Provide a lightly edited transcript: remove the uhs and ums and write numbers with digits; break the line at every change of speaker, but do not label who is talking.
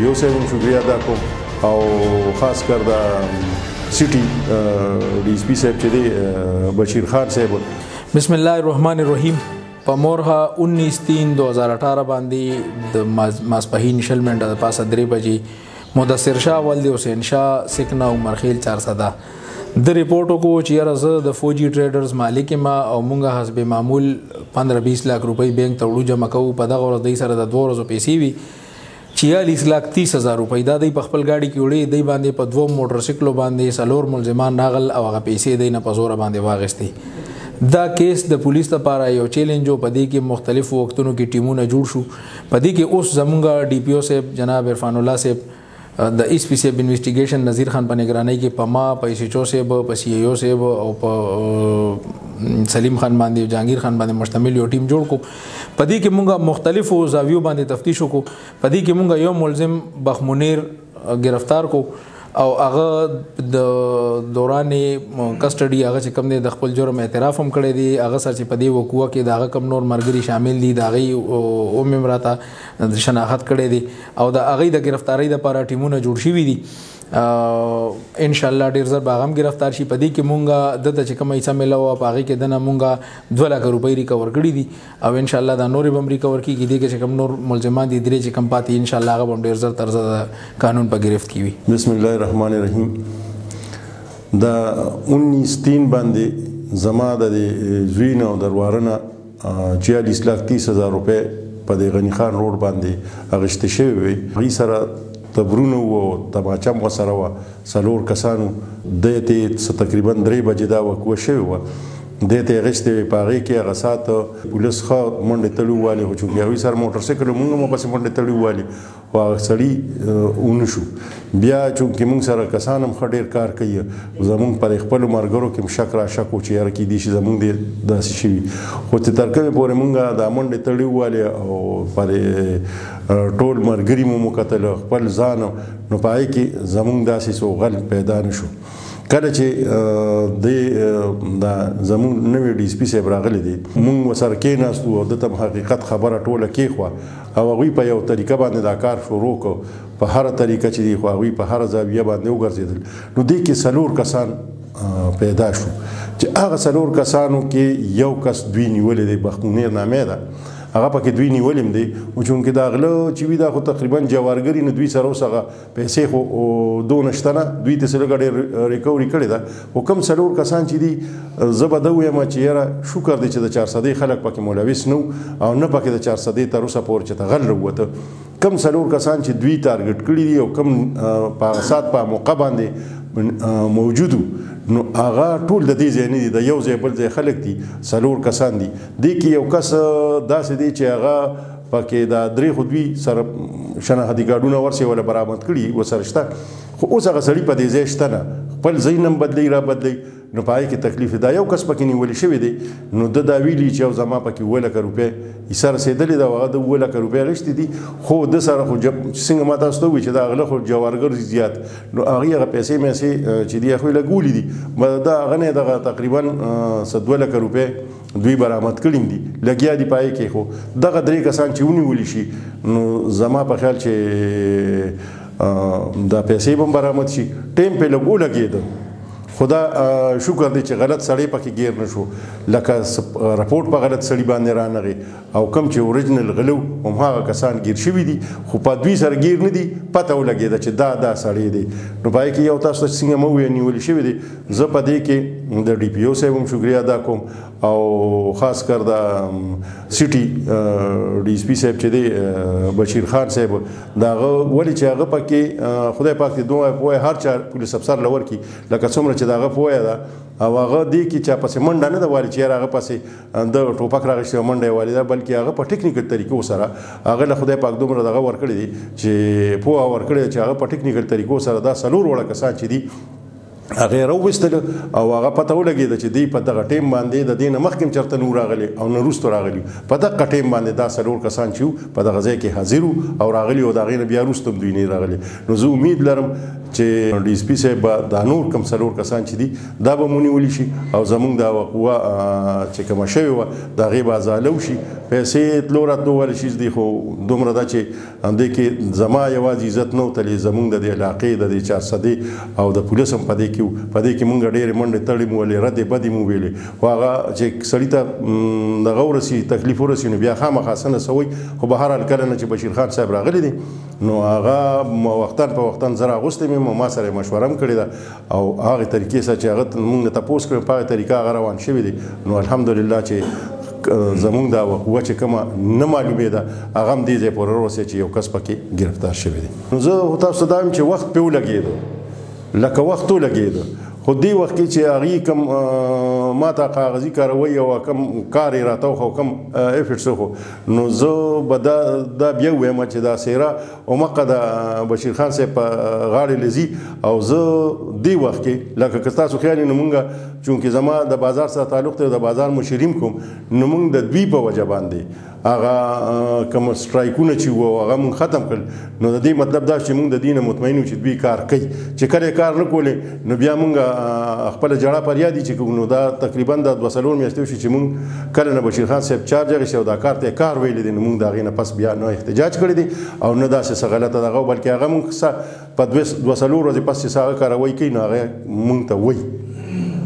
پی او صاحب هم شکریہ ادا کوم او خاص کر د سټي ډي اس پي صاحب چې دی بشیر خان صاحب.
بسم الله الرحمن الرحیم. په مورها 19/3/2018 باندې د ماسپښین شل منټه د پاسه 3 بجې مدثر شاه ولد حسین شاه سکنا عمر خیل 400 د ریپورټ کو چې راز د فوجي ټریډرز مالک ما او مونږه حسب معمول 15-20 लाख روپۍ بانک ته وړو جمع کوو. په دغه ورځ د سره د 2 ورځې پیسې وي 46,30,000 روپۍ دا د خپل گاډي کې وړي دی باندې په 2 موټر سایکلو باندې سلور ملزمان راغل او هغه پیسې دی نه په زور باندې واغستې. دا کیس د پولیس لپاره یو چیلنج او په دې کې مختلف وختونو کې ټیمونه جوړ شو. په دې کې اوس زمونږ ډي پی او صاحب جناب عرفان الله صاحب د ایس پی صاحب انویسټیګیشن نذیر خان په نگرانی کې په ما په ایس ایچ او صاحب په سی ای او صاحب او په سلیم خان باندې جهانگیر خان باندې مشتمل یو ټیم جوړ کو. په دې کې مونږه مختلفو زاویو باندې تفتیش وکړو. په دې کې مونږه یو ملزم بخمنیر گرفتار کو او هغه د دوران کسټډي هغه چې کوم دی د خپل جرم اعتراف هم کړی دی. هغه سره چې په دې وقوعه کې د هغه کم نور مرګري شامل دي د هغې او ممراته شناخت کړی دی او د هغې د گرفتارۍ دپاره ټیمونه جوړ شوي دي. ان شاء الله ډیر زر باغم گرفتار شي. په دې کې مونږه د چې کوم ایسه ملو او هغه کې دنه مونږه 2 लाख روپۍ ریکور کړي دي او ان شاء الله دا نور به ریکور کیږي. دې کې چې کوم نور ملزمان دي درې چې کم پاتې ان شاء الله هغه هم ډیر زر تر قانون په گرفت کیوي.
بسم الله الرحمن الرحیم. دا 19/3 باندې زما د زوین او دروارنه 46,30,000 روپۍ په د غنی خان روډ باندې اغشته شوی وي. هغه سره تبرونه و تماچم وسره و سلور کسانو دته تقریبا 3 بجې دا وقوع شوی و. دته غشته په هغې کې هغه سات پولیس خو منډې تړلو والي خو چې هغوی سره موټر سایکل مونږ هم پسې منډې تړلو والي خو هغه سړي ونه شو. بیا چونکې مونږ سره کسان هم ښه ډېر کار کوي زمونږ پر خپلو ملګرو کې هم شک راشک و چې یاره کیدای شي زمونږ دې داسې شوي خو چې تر کومې پورې مونږ دا منډې تړلي والي او پر ټول ملګري مو وکتل خپل ځان نو په هغې کې زمونږ داسې څو غل پیدا نه شو. کله چې دا زمونږ نوی ډي اس پي صاحب راغلی دی مونږ ورسره کېناستو او دته حقیقت خبره ټوله کېښوه او هغوی په یو طریقه باندې دا کار شروع کړو. په هره طریقه چې دی خو هغوی په هره زاویه باندې وګرځېدل. نو دې کې 4 کسان پیدا شو چې هغه 4 کسانو کې یو کس دوی نیولی دی بخمنیر نامې ده هغه پکې دوی نیولیم دی او چونکې دا غله چې وي دا خو تقریبا جوارګري نه دوی سره اوس هغه پیسې خو دونه شته نه دوی ته څه لږه ډېر ریکوري کړې ده خو کوم 4 کسان چې دي زه به ده ویم چې یاره شکر دی چې د 400 خلک پکې ملوث نه او نه پکې د 400 تر اوسه پورې چې ته غل راووته. کم 4 کسان چې دوی ټارګټ کړي دي او کم په سات په موقع باندې موجودو نو هغه ټول د دې ځای نه دي د یو ځای بل ځای خلک دي 4 کسان دي. دې کې یو کس داسې دی چې هغه پکې دا 3 خو دوی سره شناختی کارډونه ورسې ولا برآمد کړي ورسره شته خو اوس هغه سړي په دې ځای شته نه خپل ځای نه بدلی را بدلی نو په هغې کې تکلیف دا یو کس پکې نیولی شوی دی نو ده دا ویلي چې یو زما پکې 2 لکه روپۍ حصه رسېدلې ده او هغه د 2 لکه روپۍ اخیستې دي خو ده سره خو څنګه ما تاسو ته ووایي چې دا غله خو جوارګر زیات نو هغې هغه پیسې میسې چې دي هغوی لګولي دي دا هغه نه دغه تقریبا 2 لکه روپۍ دوی برآمد کړي دي لګیا دي په هغې کې خو دغه 3 کسان چې ونیولی شي نو زما په خیال چې دا پیسې به هم برآمد شي ټیم پې لږ ولګېده. خدا شکر دی چې غلط سړی پکې گیر نه شو لکه رپورټ په غلط سړي باندې رانغی او کم چې اوریجنل غلو هم هغه کسان گیر شوي دي خو په دوی سره گیر نه دي پته ولګېده چې دا سړی دی. نو په هغې کې یو تاسو ته څنګه مه ووایه نیولي شوي دي. زه په دې کې د ډي پي او صاحب هم شکریه ادا کوم او خاص کر د سټي ډي اس پي صاحب چې دی بشیر خان صاحب د هغه ولې چې هغه پکې خدای پاک دې دومره پوهه هر چا پولیس افسر له ورکړي لکه څومره چې د هغه پوهه ده او هغه دې کې چا پسې منډه نه ده والي چې یاره هغه پسې د ټوپک راغېستې او منډه یې والي ده بلکې هغه په ټکنیکل طریقو سره هغه له خدای پاک دومره دغه ورکړی دی چې پوهه ورکړې ده چې هغه په ټکنیکل طریقو سره دا 4 وړه کسان چې دي هغه راوویستل او هغه پته ولګېده چې دوی په دغه ټیم باندې د دې نه مخکې هم چېرته نه راغلي او نه وروسته راغلي په دغه ټیم باندې دا 4 کسان چې په دغه ځای کې حاضر او راغلي او د هغې نه بیا وروسته هم دوی نه راغلي. نو زه امید لرم چې ډي اس پي صاحب به دا نور کم څلور کسان چې دي دا به ونیولی شي او زمونږ دا قوه چې کومه شوې وه د هغې به ازاله وشي پیسې تلو راتلو والی شیز دی خو دومره ده چې همدې کې زما یوازې عزت نه وتلی زمونږ د دې علاقې د دې چارسدې او د پولیس هم په دې کې وو په دې کې مونږ ډېرې منډې تړې مو ویلې ردې بدې مو ویلې خو هغه چې سړي ته دغه ورسي تکلیف ورسي نو بیا خامخا څه نه سوی خو به هر حال کله نه چې بشیر خان صاحب راغلی دی نو هغه وختن په وختن زه راغوستی مې ما سره یې مشوره هم کړې ده او هغې طریقې سره چې هغه مونږ نه تپوس کړی په هغې طریقه هغه روان شوي دی نو الحمدلله چې زمونږ دا قوه چې کومه نه معلومېده هغه هم دې ځای پورې ورسېد چې یو کس پکې ګرفتار شوی دی نو زه تاسو ته دا وایم چې وخت پې ولګېده لکه وخت ولګېده خو دې وخت کې چې هغې کوم ما ته کاغذي کاروي او کوم کار یې راته وخو کوم افیټس وخو نو زه به دا بیا ووایم چې دا څېره همغه د بشیر خان صاحب په غاړې لځي او زه دې وخت کې لکه که ستاسو خیال نو مونږ چونکې زما د بازار سره تعلق دی د بازار مشریم کوم نو مونږ د دوی په وجه باندې هغه کوم سټرایکونه چې وو هغه مونږ ختم کړل نو د دې مطلب دا چې مونږ د دې نه مطمئن یو چې دوی کار کوي چې کله کار نه کولې نو بیا مونږ خپل جړه پر یادی چې نو دا تقریبا د 2 میاشتې شي چې مونږ کله نه بشیر خان صاحب چارج غشي او دا کار ویل دي نو مونږ دا غینه پس بیا نو احتجاج کړی دي او نه دا څه غلطه دغه بلکې هغه مونږ په 2 ورځې پس چې هغه کاروي کوي نو هغه مونږ ته وایي